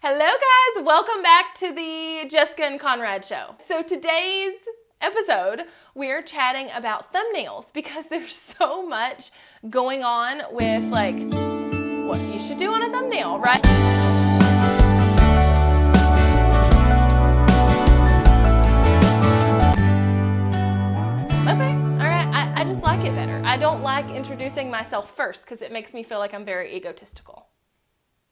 Hello guys, welcome back to the Jessica and Conrad Show. So today's episode, we're chatting about thumbnails because there's so much going on with like what you should do on a thumbnail, right? Okay, all right, I just like it better. I don't like introducing myself first because it makes me feel like I'm very egotistical.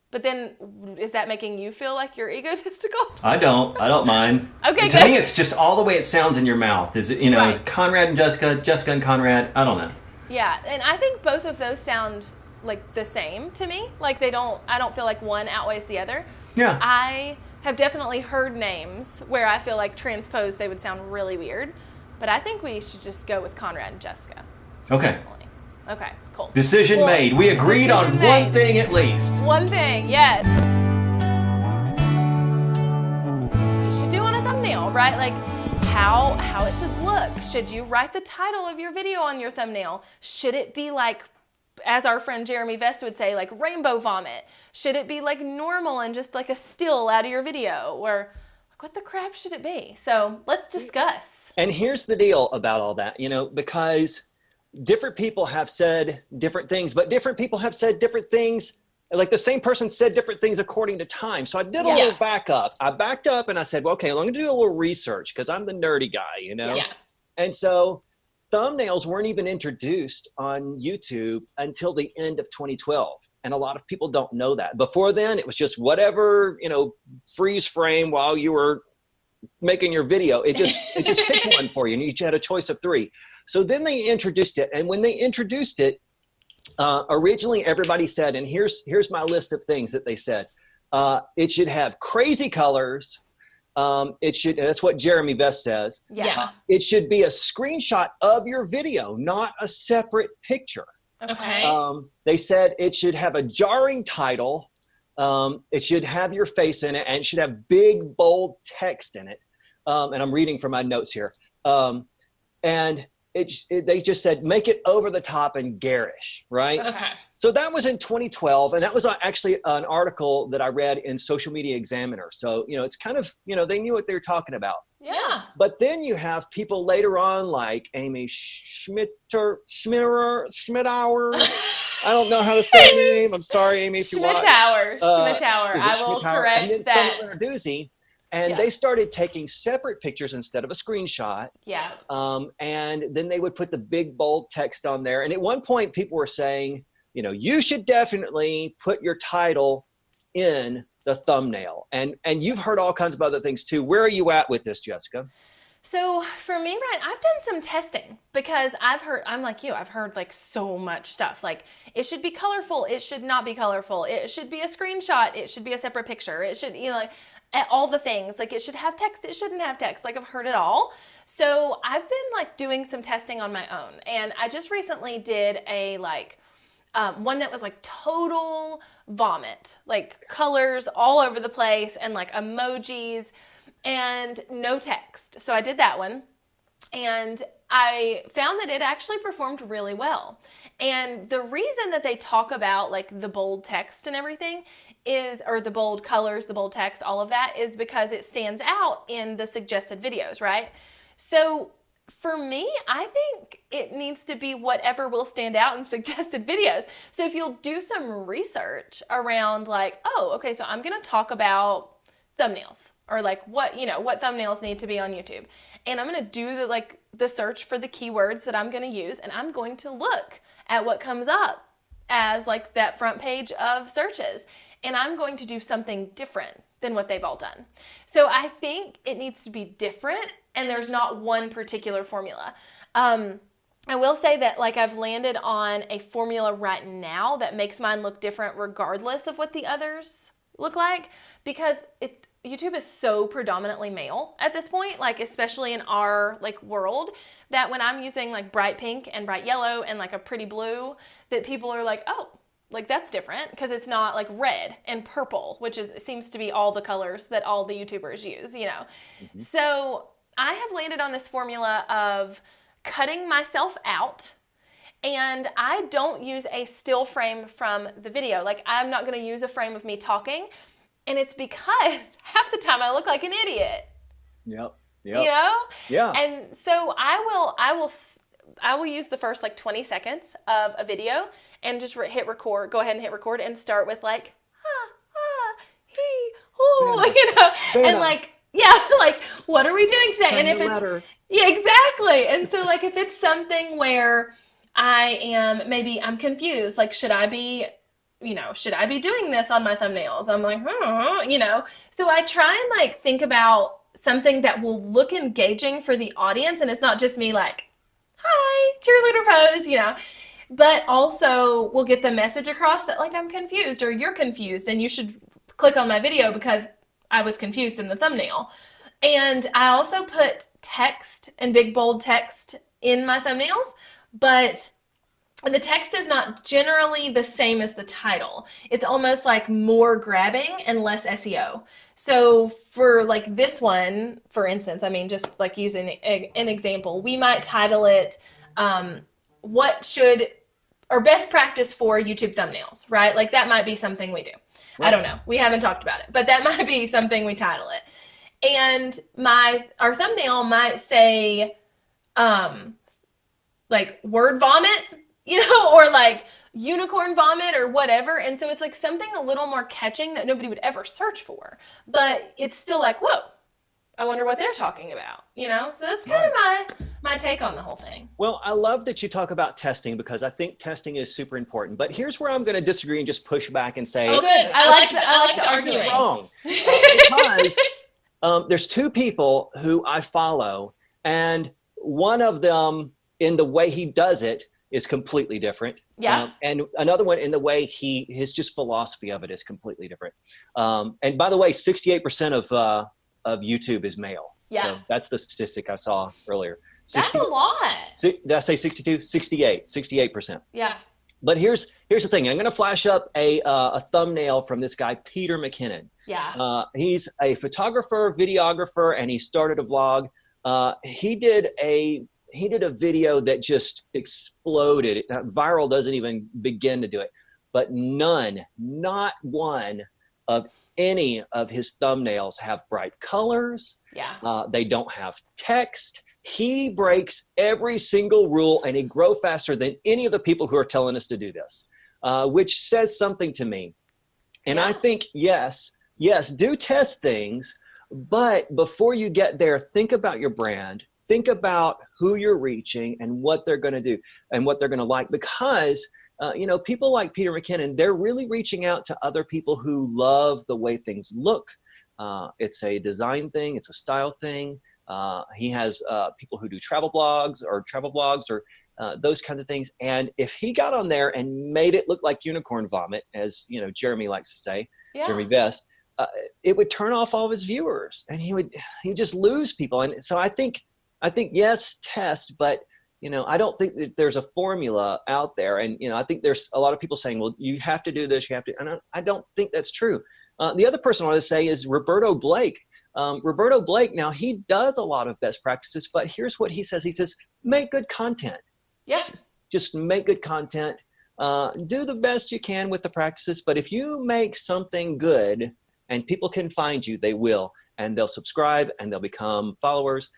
But then, is that making you feel like you're egotistical? I don't mind. Okay, to good. me, it's just all the way it sounds in your mouth. Is it, Right. Is Conrad and Jessica, Jessica and Conrad? I don't know. Yeah, and I think both of those sound like the same to me. Like I don't feel like one outweighs the other. Yeah. I have definitely heard names where I feel like transposed they would sound really weird. But I think we should just go with Conrad and Jessica. Okay. Personally. Okay, cool. Decision made. We agreed on one thing at least. One thing, yes. You should do on a thumbnail, right? Like how it should look. Should you write the title of your video on your thumbnail? Should it be like, as our friend Jeremy Vest would say, like rainbow vomit? Should it be like normal and just like a still out of your video? Or like what the crap should it be? So let's discuss. And here's the deal about all that, because different people have said different things, but different people have said different things. Like the same person said different things according to time. So I did a little backup. I backed up and I said, well, okay, I'm going to do a little research because I'm the nerdy guy, Yeah. And so thumbnails weren't even introduced on YouTube until the end of 2012. And a lot of people don't know that. Before then, it was just whatever, freeze frame while you were making your video. It just picked one for you and you had a choice of three. So then they introduced it. And when they introduced it, originally everybody said, and here's my list of things that they said. It should have crazy colors. That's what Jeremy Vest says. Yeah. It should be a screenshot of your video, not a separate picture. Okay. They said it should have a jarring title. It should have your face in it, and it should have big, bold text in it. And I'm reading from my notes here. And they just said, make it over the top and garish, right? Okay. So that was in 2012. And that was actually an article that I read in Social Media Examiner. So, it's kind of, they knew what they were talking about. Yeah. But then you have people later on like Amy Schmittauer. I don't know how to say her name. I'm sorry, Amy, if you want. Schmittauer. Is it I will Schmittauer? correct and then that. Sonia Lenarduzzi, and they started taking separate pictures instead of a screenshot. Yeah. And then they would put the big bold text on there. And at one point, people were saying, you should definitely put your title in the thumbnail. And you've heard all kinds of other things too. Where are you at with this, Jessica? So for me, Ryan, I've done some testing because I'm like you, I've heard like so much stuff. Like it should be colorful. It should not be colorful. It should be a screenshot. It should be a separate picture. It should, like all the things. Like it should have text. It shouldn't have text. Like I've heard it all. So I've been like doing some testing on my own. And I just recently did a one that was like total vomit, like colors all over the place and like emojis and no text. So I did that one and I found that it actually performed really well. And the reason that they talk about like the bold text and everything or the bold colors, the bold text, all of that is because it stands out in the suggested videos, right? So for me, I think it needs to be whatever will stand out in suggested videos. So if you'll do some research around like, oh, okay, so I'm going to talk about thumbnails or like what thumbnails need to be on YouTube. And I'm going to do the search for the keywords that I'm going to use. And I'm going to look at what comes up as like that front page of searches. And I'm going to do something different than what they've all done. So I think it needs to be different and there's not one particular formula. I will say that like I've landed on a formula right now that makes mine look different regardless of what the others look like because YouTube is so predominantly male at this point, like especially in our like world, that when I'm using like bright pink and bright yellow and like a pretty blue, that people are like, oh, like that's different because it's not like red and purple, which seems to be all the colors that all the YouTubers use, Mm-hmm. So I have landed on this formula of cutting myself out. And I don't use a still frame from the video. Like I'm not going to use a frame of me talking. And it's because half the time I look like an idiot. Yep. You know? Yeah. And so I will use the first like 20 seconds of a video and just hit record, go ahead and hit record and start with like, and like, yeah, like, what are we doing today? And if it's, yeah, exactly. And so like, if it's something where I'm confused, like, should I be doing this on my thumbnails? I'm like, so I try and like think about something that will look engaging for the audience. And it's not just me like, hi, cheerleader pose, but also we'll get the message across that like, I'm confused or you're confused and you should click on my video because I was confused in the thumbnail. And I also put text and big bold text in my thumbnails, but the text is not generally the same as the title. It's almost like more grabbing and less SEO. So for like this one, for instance, I mean, just like using an example, we might title it, best practice for YouTube thumbnails, right? Like that might be something we do. Right. I don't know. We haven't talked about it, but that might be something we title it. And our thumbnail might say, like word vomit, or like unicorn vomit or whatever. And so it's like something a little more catching that nobody would ever search for, but it's still like, whoa, I wonder what they're talking about, So that's kind of my take on the whole thing. Well, I love that you talk about testing because I think testing is super important. But here's where I'm going to disagree and just push back and say, oh, good. I like the arguing. Wrong. Because there's two people who I follow, and one of them in the way he does it is completely different. Yeah. And another one in the way his just philosophy of it is completely different. And by the way, 68% of YouTube is male. Yeah. So that's the statistic I saw earlier. That's a lot. Did I say 62? 68%. Yeah. But here's the thing. I'm going to flash up a thumbnail from this guy, Peter McKinnon. Yeah. He's a photographer, videographer, and he started a vlog. He did a video that just exploded. Viral doesn't even begin to do it. But not one of any of his thumbnails have bright colors. Yeah. They don't have text. He breaks every single rule and he grows faster than any of the people who are telling us to do this, which says something to me. And I think, yes, do test things, but before you get there, think about your brand. Think about who you're reaching and what they're going to do and what they're going to like, because people like Peter McKinnon, they're really reaching out to other people who love the way things look. It's a design thing. It's a style thing. He has people who do travel vlogs or those kinds of things. And if he got on there and made it look like unicorn vomit, as Jeremy likes to say, Jeremy Best, it would turn off all of his viewers and he would just lose people. And so I think yes, test, but I don't think that there's a formula out there. And I think there's a lot of people saying, well, you have to do this, you have to, and I don't think that's true. The other person I want to say is Roberto Blake. Roberto Blake, now he does a lot of best practices, but here's what he says. He says, make good content. Yeah. Just make good content. Do the best you can with the practices. But if you make something good and people can find you, they will, and they'll subscribe and they'll become followers.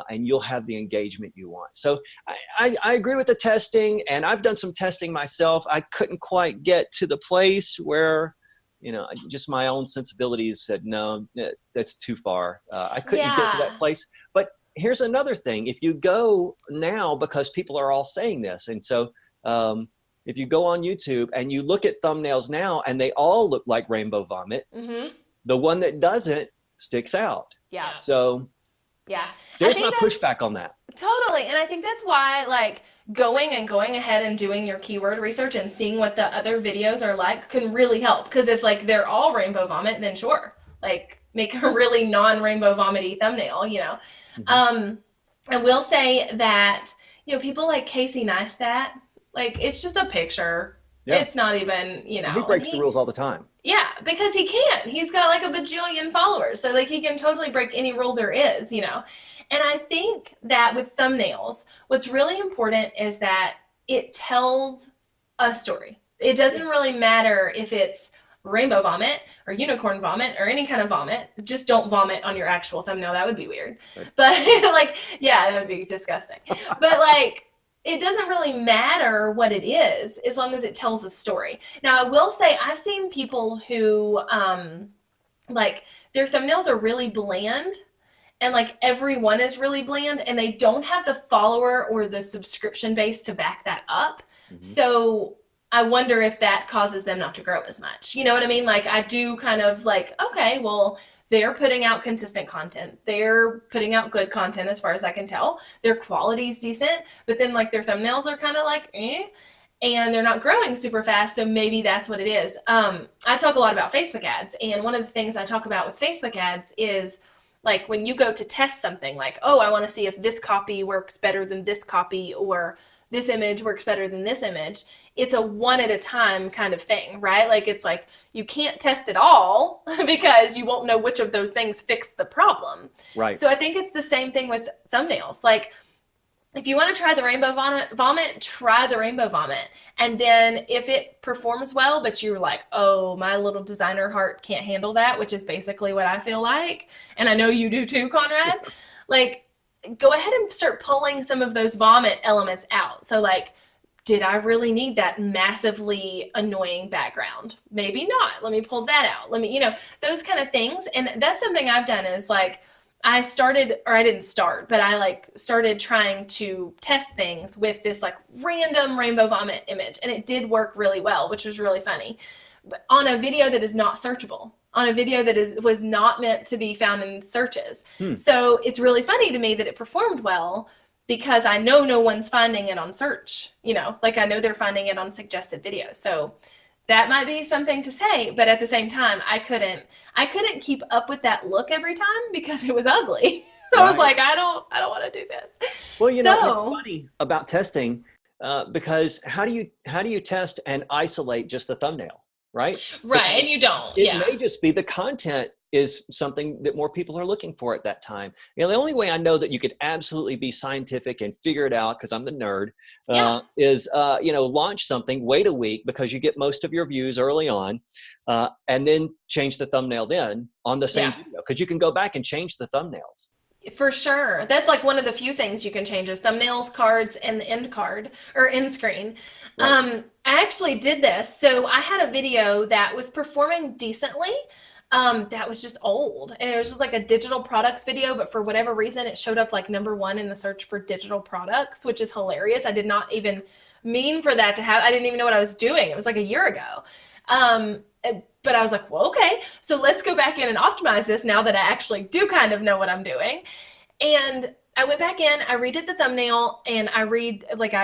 And you'll have the engagement you want. So I agree with the testing, and I've done some testing myself. I couldn't quite get to the place where, just my own sensibilities said, no, that's too far. I couldn't get to that place. But here's another thing. If you go now, because people are all saying this, and so if you go on YouTube and you look at thumbnails now and they all look like rainbow vomit, the one that doesn't sticks out. Yeah. So yeah, there's my pushback on that. Totally. And I think that's why like going ahead and doing your keyword research and seeing what the other videos are like can really help. Because if like they're all rainbow vomit, then sure, like make a really non-rainbow vomity thumbnail, I will say that, people like Casey Neistat, like it's just a picture. Yeah. It's not even, He breaks the rules all the time. Yeah, because he can. He's got like a bajillion followers. So like he can totally break any rule there is, And I think that with thumbnails, what's really important is that it tells a story. It doesn't really matter if it's rainbow vomit or unicorn vomit or any kind of vomit. Just don't vomit on your actual thumbnail. That would be weird. Right. But like, yeah, that would be disgusting. But like, it doesn't really matter what it is as long as it tells a story. Now, I will say I've seen people who like their thumbnails are really bland and like everyone is really bland and they don't have the follower or the subscription base to back that up. Mm-hmm. So I wonder if that causes them not to grow as much. You know what I mean? Like I do kind of like, okay, well, they're putting out consistent content. They're putting out good content as far as I can tell. Their quality is decent, but then like their thumbnails are kind of like, and they're not growing super fast. So maybe that's what it is. I talk a lot about Facebook ads. And one of the things I talk about with Facebook ads is like when you go to test something like, oh, I want to see if this copy works better than this copy or this image works better than this image. It's a one at a time kind of thing, right? Like it's like you can't test it all because you won't know which of those things fix the problem. Right. So I think it's the same thing with thumbnails. Like if you want to try the rainbow vomit, try the rainbow vomit. And then if it performs well, but you're like, oh, my little designer heart can't handle that, which is basically what I feel like. And I know you do too, Conrad. Like, go ahead and start pulling some of those vomit elements out. So like, did I really need that massively annoying background? Maybe not. Let me pull that out. Let me, you know, those kind of things. And that's something I've done is like, I started, or I didn't start, but I like started trying to test things with this like random rainbow vomit image. And it did work really well, which was really funny. But on a video that is not searchable. On a video that was not meant to be found in searches. So it's really funny to me that it performed well because I know no one's finding it on search, you know, like I know they're finding it on suggested videos. So that might be something to say, but at the same time, I couldn't keep up with that look every time because it was ugly. So I was like, I don't want to do this. Well, you know, it's funny about testing because how do you test and isolate just the thumbnail? Right. Right. And you don't. It may just be the content is something that more people are looking for at that time. You know, the only way I know that you could absolutely be scientific and figure it out, because I'm the nerd, is, you know, launch something, wait a week because you get most of your views early on, and then change the thumbnail then on the same video, because you can go back and change the thumbnails. For sure. That's like one of the few things you can change is thumbnails, cards, and the end card or end screen. Right. I actually did this. So I had a video that was performing decently. That was just old. And it was just like a digital products video, but for whatever reason, it showed up like #1 in the search for digital products, which is hilarious. I did not even mean for that to happen. I didn't even know what I was doing. It was like a year ago. But I was like, well, okay, so let's go back in and optimize this now that I actually do kind of know what I'm doing. And I went back in, I redid the thumbnail, and I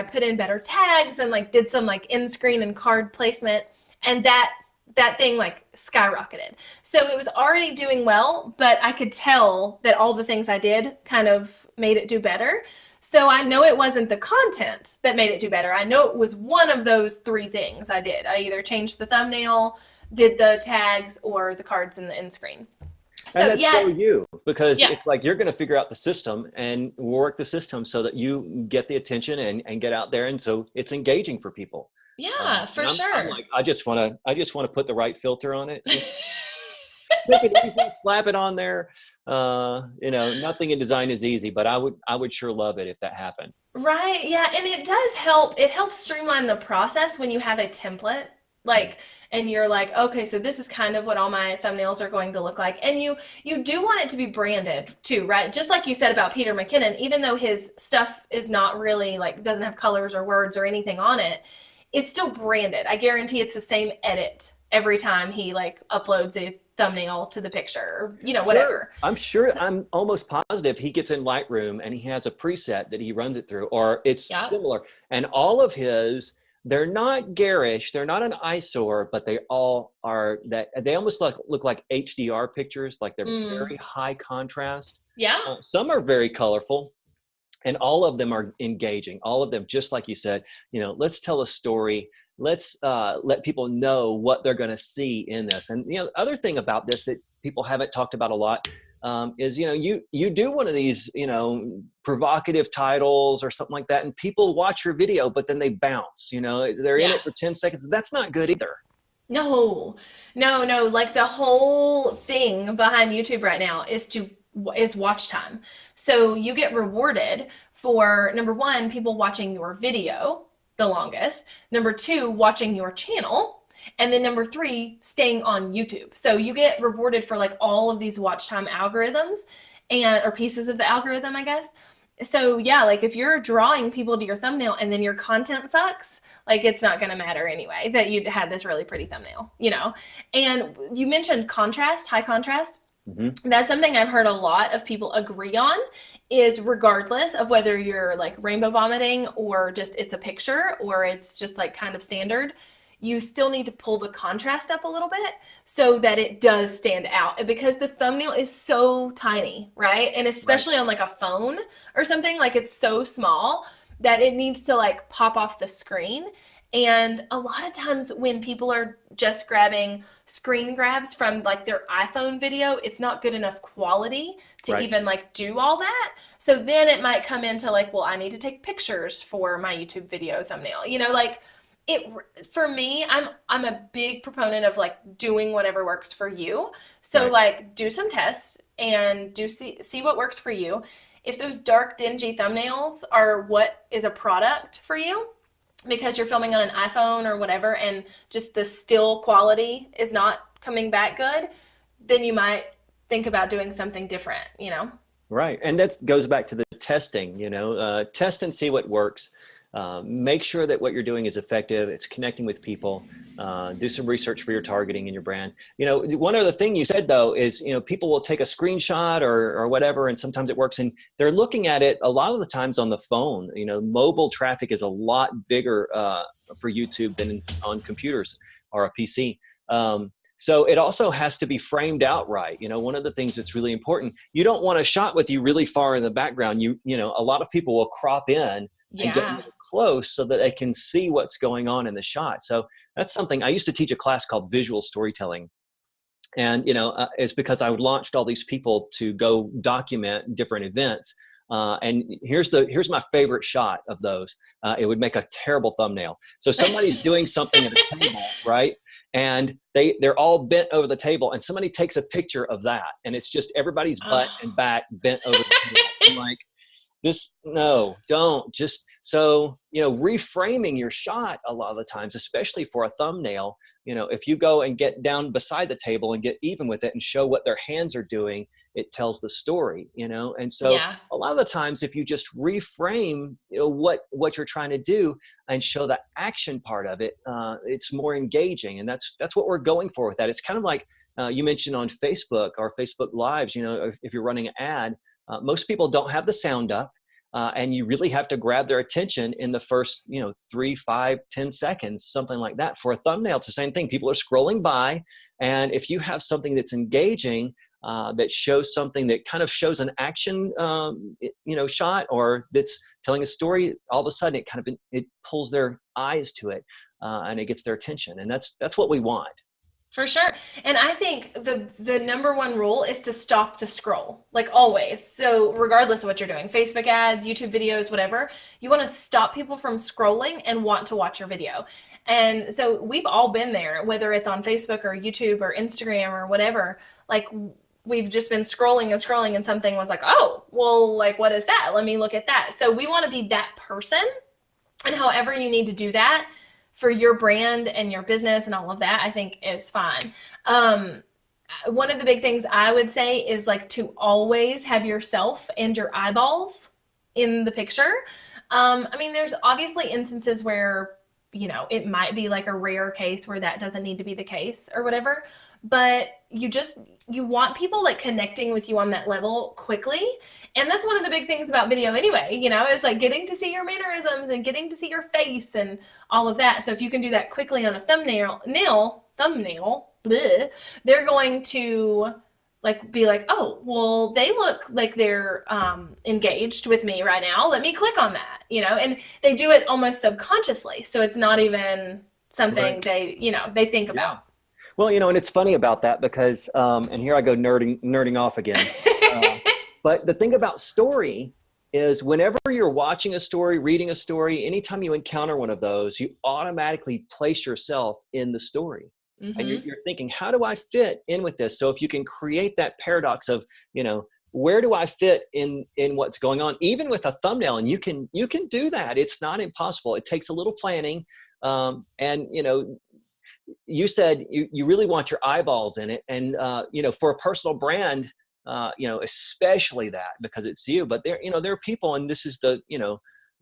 put in better tags and like did some like end screen and card placement, and that thing like skyrocketed. So it was already doing well, but I could tell that all the things I did kind of made it do better. So I know it wasn't the content that made it do better. I know it was one of those 3 things I did. I either changed the thumbnail, did the tags, or the cards in the end screen. So, and that's so you, because it's like you're going to figure out the system and work the system so that you get the attention and get out there, and so it's engaging for people. Yeah, for sure. I'm like, I just want to put the right filter on it. Make it easy, slap it on there. You know, nothing in design is easy, but I would sure love it if that happened. Right. Yeah. And it does help. It helps streamline the process when you have a template, like, and you're like, okay, so this is kind of what all my thumbnails are going to look like. And you do want it to be branded too, right? Just like you said about Peter McKinnon, even though his stuff is not really like, doesn't have colors or words or anything on it, it's still branded. I guarantee it's the same edit every time he like uploads a thumbnail to the picture, or, you know, whatever. I'm sure, I'm almost positive he gets in Lightroom and he has a preset that he runs it through, or it's similar. And all of his, they're not garish, they're not an eyesore, but they all are that they almost look like HDR pictures, like they're very high contrast. Yeah. Some are very colorful. And all of them are engaging. All of them, just like you said, you know, let's tell a story. Let's let people know what they're going to see in this. And the other thing about this that people haven't talked about a lot is, you know, you do one of these, you know, provocative titles or something like that, and people watch your video, but then they bounce. You know, they're in it for 10 seconds. That's not good either. No, no. Like the whole thing behind YouTube right now is watch time. So you get rewarded for number one, people watching your video the longest. Number two, watching your channel. And then number three, staying on YouTube. So you get rewarded for like all of these watch time algorithms and or pieces of the algorithm, I guess. So yeah, like if you're drawing people to your thumbnail and then your content sucks, like it's not going to matter anyway that you had this really pretty thumbnail, you know? And you mentioned contrast, high contrast. That's something I've heard a lot of people agree on is regardless of whether you're like rainbow vomiting or just it's a picture or it's just like kind of standard, you still need to pull the contrast up a little bit so that it does stand out because the thumbnail is so tiny, right? And especially on like a phone or something, like it's so small that it needs to like pop off the screen. And a lot of times when people are just grabbing screen grabs from like their iPhone video, it's not good enough quality to even like do all that. So then it might come into like, well, I need to take pictures for my YouTube video thumbnail. You know, like it for me, I'm a big proponent of like doing whatever works for you. So like do some tests and do see what works for you. If those dark, dingy thumbnails are what is a product for you, because you're filming on an iPhone or whatever, and just the still quality is not coming back good, then you might think about doing something different, you know? Right. And that goes back to the testing, test and see what works. Make sure that what you're doing is effective. It's connecting with people. Do some research for your targeting and your brand. One other thing you said though is, people will take a screenshot or whatever, and sometimes it works and they're looking at it a lot of the times on the phone. Mobile traffic is a lot bigger for YouTube than on computers or a PC. So it also has to be framed out right. One of the things that's really important, you don't want a shot with you really far in the background. A lot of people will crop in and get really close so that they can see what's going on in the shot. So that's something I used to teach a class called visual storytelling. And, it's because I launched all these people to go document different events. And here's my favorite shot of those. It would make a terrible thumbnail. So somebody's doing something at a table, right? And they're all bent over the table and somebody takes a picture of that. And it's just everybody's butt and back bent over the table. I'm like, no, don't. Just so, reframing your shot a lot of the times, especially for a thumbnail, if you go and get down beside the table and get even with it and show what their hands are doing, it tells the story, and so a lot of the times if you just reframe, what you're trying to do and show the action part of it, it's more engaging. And that's what we're going for with that. It's kind of like you mentioned on Facebook or Facebook Lives, if you're running an ad, most people don't have the sound up, and you really have to grab their attention in the first, 3, 5, 10 seconds, something like that. For a thumbnail, it's the same thing. People are scrolling by, and if you have something that's engaging, that shows something that kind of shows an action, shot, or that's telling a story, all of a sudden it pulls their eyes to it, and it gets their attention, and that's what we want. For sure. And I think the number one rule is to stop the scroll, like always. So regardless of what you're doing, Facebook ads, YouTube videos, whatever, you want to stop people from scrolling and want to watch your video. And so we've all been there, whether it's on Facebook or YouTube or Instagram or whatever, like we've just been scrolling and scrolling and something was like, oh, well, like, what is that? Let me look at that. So we want to be that person, and however you need to do that for your brand and your business and all of that, I think is fine. One of the big things I would say is like to always have yourself and your eyeballs in the picture. There's obviously instances where, it might be like a rare case where that doesn't need to be the case or whatever, but you want people like connecting with you on that level quickly. And that's one of the big things about video anyway, is like getting to see your mannerisms and getting to see your face and all of that. So if you can do that quickly on a thumbnail, bleh, they're going to like be like, oh, well, they look like they're engaged with me right now. Let me click on that, and they do it almost subconsciously. So it's not even something they think about. Well, and it's funny about that because, and here I go nerding off again. But the thing about story is whenever you're watching a story, reading a story, anytime you encounter one of those, you automatically place yourself in the story. And you're thinking, how do I fit in with this? So if you can create that paradox of, where do I fit in what's going on, even with a thumbnail, and you can do that. It's not impossible. It takes a little planning. And you said you really want your eyeballs in it. And, for a personal brand, especially that, because it's you, but there are people, and this is the,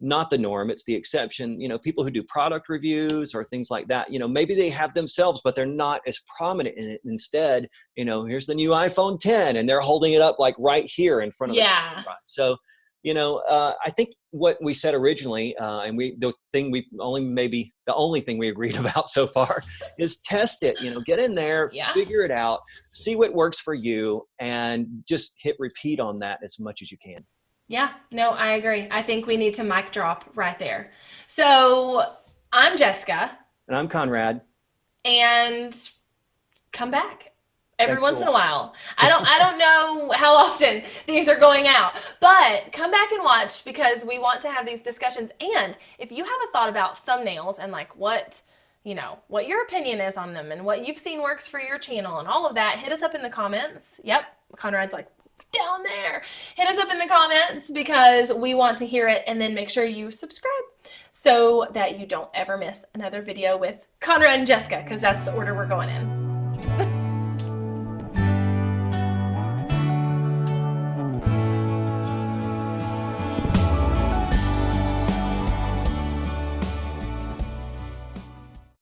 not the norm, it's the exception, people who do product reviews or things like that, maybe they have themselves, but they're not as prominent in it. Instead, here's the new iPhone 10 and they're holding it up like right here in front of the camera. So, I think what we said originally, and the only thing we agreed about so far is test it, get in there, figure it out, see what works for you, and just hit repeat on that as much as you can. Yeah, no, I agree. I think we need to mic drop right there. So I'm Jessica. And I'm Conrad. And come back every once in a while. I don't know how often these are going out, but come back and watch, because we want to have these discussions. And if you have a thought about thumbnails and like what your opinion is on them and what you've seen works for your channel and all of that, hit us up in the comments. Yep, Conrad's like, down there. Hit us up in the comments, because we want to hear it, and then make sure you subscribe so that you don't ever miss another video with Conrad and Jessica, because that's the order we're going in.